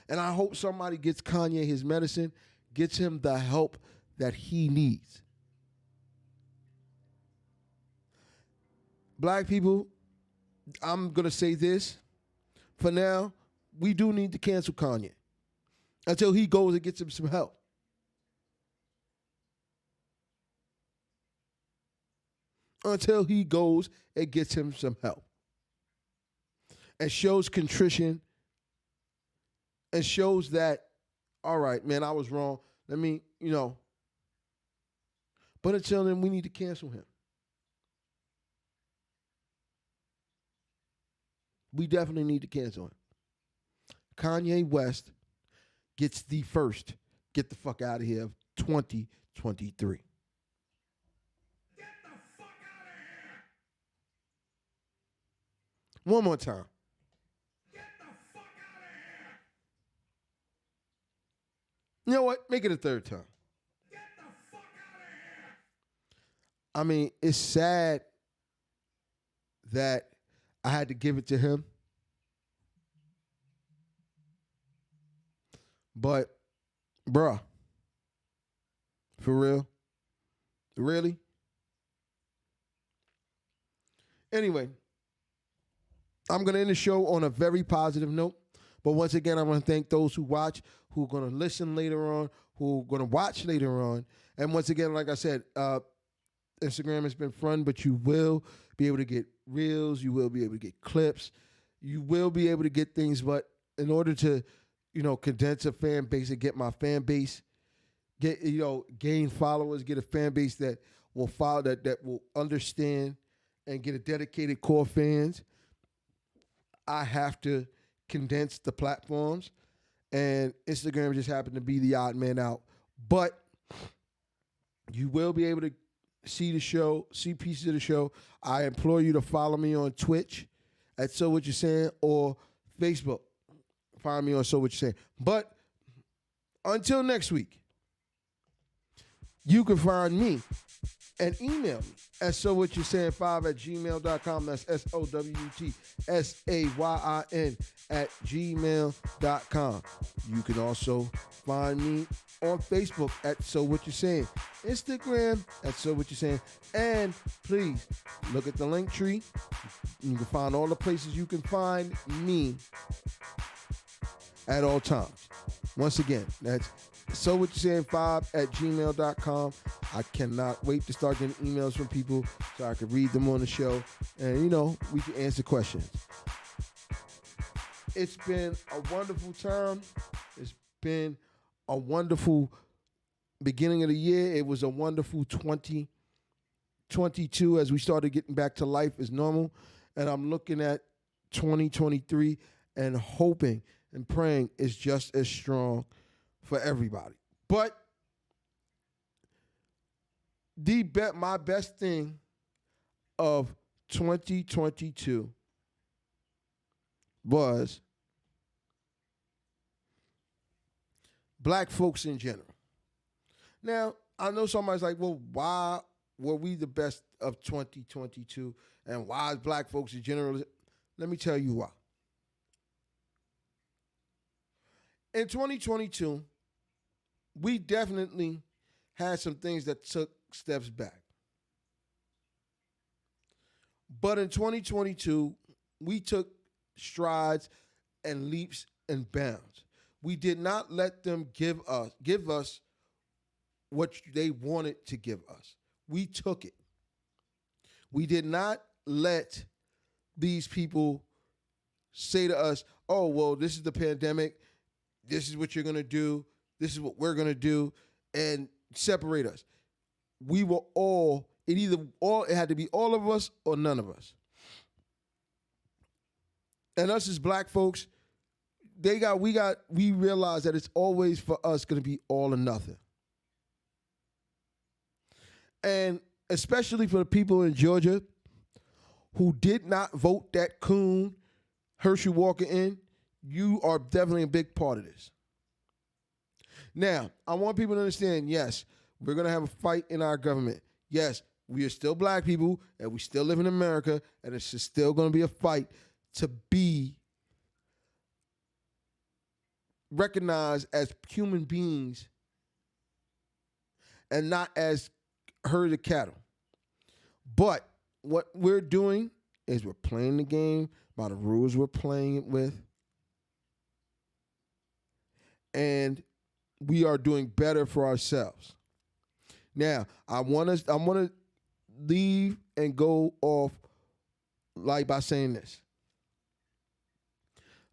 And I hope somebody gets Kanye his medicine, gets him the help that he needs. Black people, I'm going to say this. For now, we do need to cancel Kanye until he goes and gets him some help. Until he goes and gets him some help. And shows contrition. And shows that, all right, man, I was wrong. Let me, But until then, we need to cancel him. We definitely need to cancel him. Kanye West gets the first get the fuck out of here of 2023. Get the fuck out of here! One more time. Get the fuck out of here! You know what? Make it a third time. Get the fuck out of here! I mean, it's sad that I had to give it to him. But, bruh, for real? Really? Anyway, I'm going to end the show on a very positive note. But once again, I want to thank those who watch, who are going to listen later on, who are going to watch later on. And once again, like I said, Instagram has been fun, but you will be able to get reels. You will be able to get clips. You will be able to get things. But in order to, condense a fan base and get my fan base, gain followers, get a fan base that will follow, that will understand and get a dedicated core fans, I have to condense the platforms. And Instagram just happened to be the odd man out. But you will be able to see the show, see pieces of the show. I implore you to follow me on Twitch at So What You're Saying, or Facebook. Find me on So What You're Saying. But until next week, you can find me and email me at sowhatyoursayin5@gmail.com. That's SOWTSAYIN@gmail.com. You can also find me on Facebook at So What You're Saying, Instagram at So What You're Saying, and please look at the link tree. You can find all the places you can find me at all times. Once again, that's sowhatyoursayin5@gmail.com. I cannot wait to start getting emails from people so I can read them on the show, and we can answer questions. It's been a wonderful time. It's been a wonderful beginning of the year. It was a wonderful 2022 as we started getting back to life as normal. And I'm looking at 2023 and hoping and praying is just as strong for everybody. But my best thing of 2022 was black folks in general. Now, I know somebody's like, well, why were we the best of 2022 and why is black folks in general? Let me tell you why. In 2022, we definitely had some things that took steps back. But in 2022, we took strides and leaps and bounds. We did not let them give us what they wanted to give us. We took it. We did not let these people say to us, oh, well, this is the pandemic. This is what you're going to do. This is what we're going to do, and separate us. We were it had to be all of us or none of us. And us as black folks, we realize that it's always for us going to be all or nothing. And especially for the people in Georgia who did not vote that coon Herschel Walker in, you are definitely a big part of this. Now, I want people to understand, yes, we're going to have a fight in our government. Yes, we are still black people, and we still live in America, and it's still going to be a fight to be recognized as human beings and not as herd of cattle. But what we're doing is we're playing the game by the rules we're playing it with. And we are doing better for ourselves. Now, I want to leave and go off like by saying this.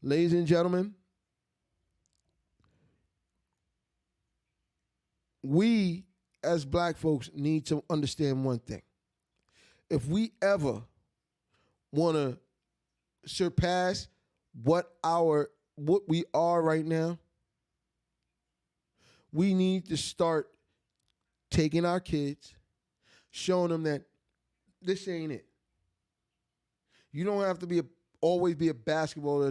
Ladies and gentlemen, we as black folks need to understand one thing. If we ever want to surpass what we are right now, we need to start taking our kids, showing them that this ain't it. You don't have to always be a basketball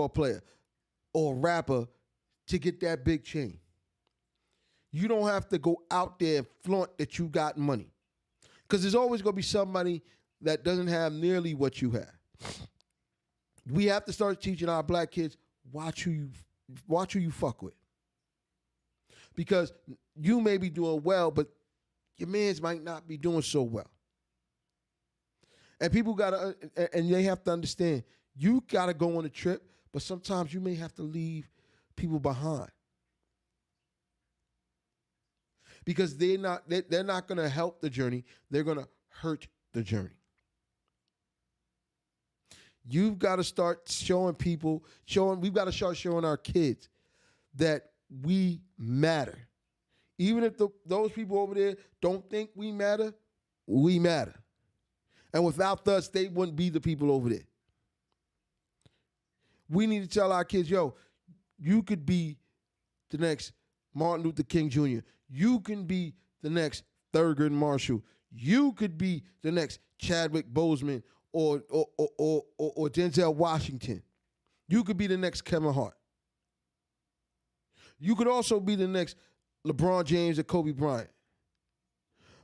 player or a rapper to get that big chain. You don't have to go out there and flaunt that you got money. Because there's always going to be somebody that doesn't have nearly what you have. We have to start teaching our black kids, watch who you fuck with. Because you may be doing well, but your mans might not be doing so well. And people and they have to understand, you gotta go on a trip, but sometimes you may have to leave people behind. Because they're not gonna help the journey, they're gonna hurt the journey. You've got to start we've got to start showing our kids that we matter. Even if those people over there don't think we matter, we matter. And without us, they wouldn't be the people over there. We need to tell our kids, yo, you could be the next Martin Luther King Jr. You can be the next Thurgood Marshall. You could be the next Chadwick Boseman or Denzel Washington. You could be the next Kevin Hart. You could also be the next LeBron James or Kobe Bryant.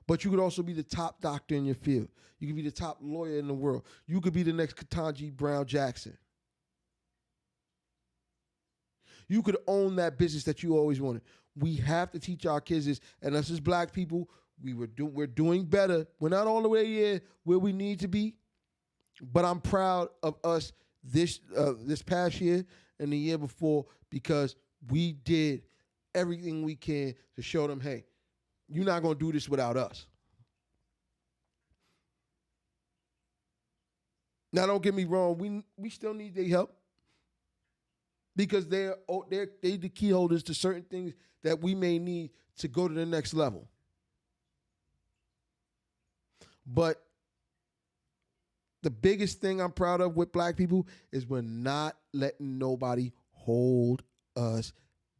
But you could also be the top doctor in your field. You could be the top lawyer in the world. You could be the next Ketanji Brown Jackson. You could own that business that you always wanted. We have to teach our kids this, and us as black people, we're doing better. We're not all the way here where we need to be, but I'm proud of us this past year and the year before because we did everything we can to show them, hey, you're not going to do this without us. Now, don't get me wrong. We still need their help because they're the key holders to certain things that we may need to go to the next level. But The biggest thing I'm proud of with black people is we're not letting nobody hold us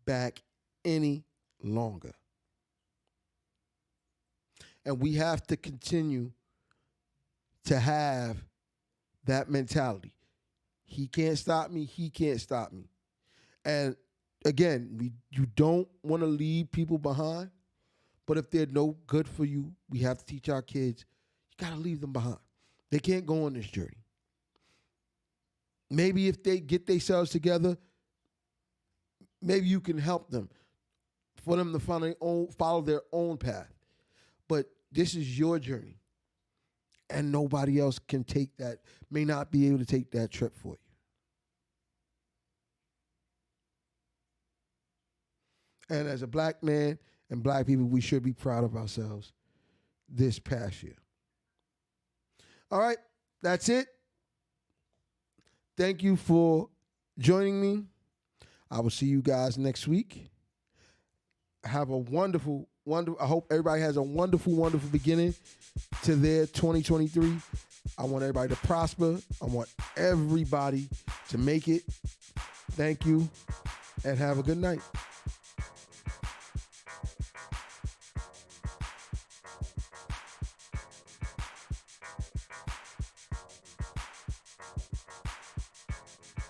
back any longer. And we have to continue to have that mentality. He can't stop me. He can't stop me. And again, you don't want to leave people behind, but if they're no good for you, we have to teach our kids, you got to leave them behind. They can't go on this journey. Maybe if they get themselves together, maybe you can help them for them to follow their own path. But this is your journey. And nobody else can take that, may not be able to take that trip for you. And as a black man and black people, we should be proud of ourselves this past year. All right, that's it. Thank you for joining me. I will see you guys next week. Have a wonderful, I hope everybody has a wonderful, wonderful beginning to their 2023. I want everybody to prosper. I want everybody to make it. Thank you, and have a good night.